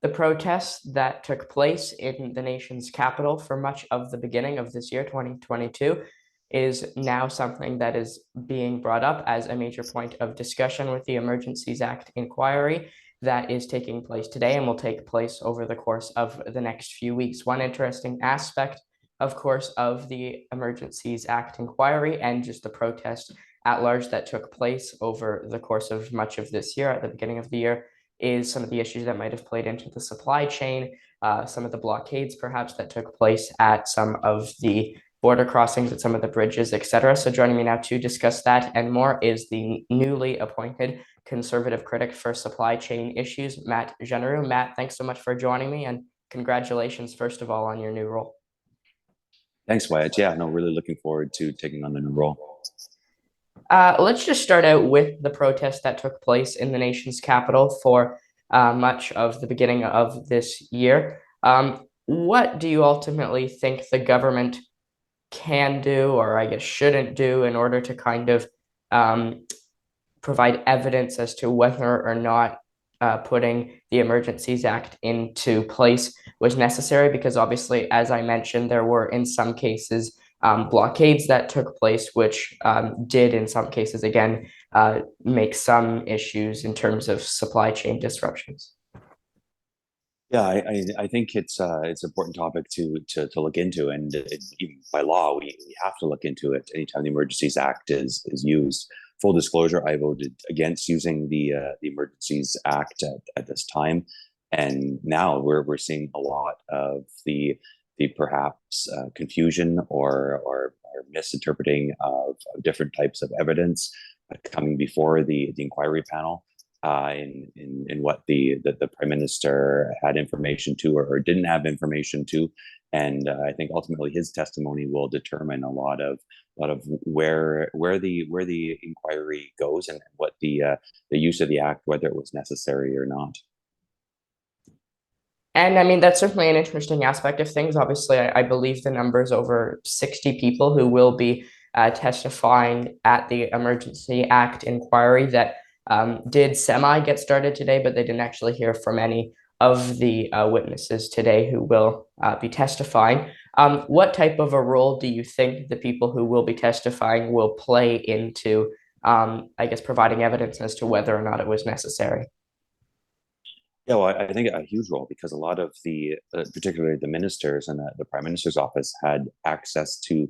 The protests that took place in the nation's capital for much of the beginning of this year, 2022, is now something that is being brought up as a major point of discussion with the Emergencies Act inquiry that is taking place today and will take place over the course of the next few weeks. One interesting aspect, of course, of the Emergencies Act inquiry and just the protest at large that took place over the course of much of this year at the beginning of the year is some of the issues that might have played into the supply chain, some of the blockades perhaps that took place at some of the border crossings at some of the bridges, etc. So joining me now to discuss that and more is the newly appointed Conservative Critic for Supply Chain Issues, Matt Genereux. Matt, thanks so much for joining me, and congratulations, first of all, on your new role. Thanks, Wyatt. Yeah, no, really looking forward to taking on the new role. Let's just start out with the protest that took place in the nation's capital for much of the beginning of this year. What do you ultimately think the government can do, or I guess shouldn't do, in order to kind of um, provide evidence as to whether or not putting the Emergencies Act into place was necessary? Because obviously, as I mentioned, there were in some cases blockades that took place, which did in some cases, again, make some issues in terms of supply chain disruptions. Yeah, I think it's an important topic to look into, and even by law, we have to look into it anytime the Emergencies Act is used. Full disclosure, I voted against using the Emergencies Act at this time, and now we're seeing a lot of the perhaps confusion or misinterpreting of different types of evidence coming before the inquiry panel in what the prime minister had information to or didn't have information to, and I think ultimately his testimony will determine a lot of where the inquiry goes and what the use of the act, whether it was necessary or not. And I mean, that's certainly an interesting aspect of things. Obviously, I believe the numbers over 60 people who will be testifying at the Emergency Act inquiry that did semi get started today, but they didn't actually hear from any of the witnesses today who will be testifying. What type of a role do you think the people who will be testifying will play into, I guess, providing evidence as to whether or not it was necessary? Yeah, well, I think a huge role because a lot of particularly the ministers and the prime minister's office had access to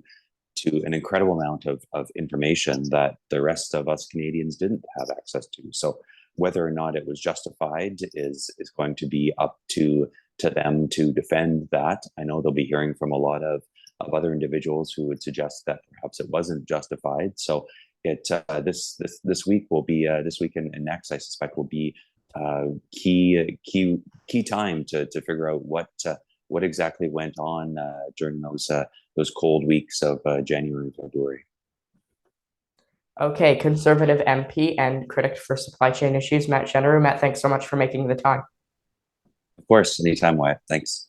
an incredible amount of information that the rest of us Canadians didn't have access to. So whether or not it was justified is going to be up to them to defend that. I know they'll be hearing from a lot of other individuals who would suggest that perhaps it wasn't justified. So this week will be this week and next, I suspect, will be key time to figure out what exactly went on during those cold weeks of January and February. Okay, Conservative MP and critic for supply chain issues, Matt Genereux. Matt, thanks so much for making the time. Of course, anytime, Wyatt. Thanks.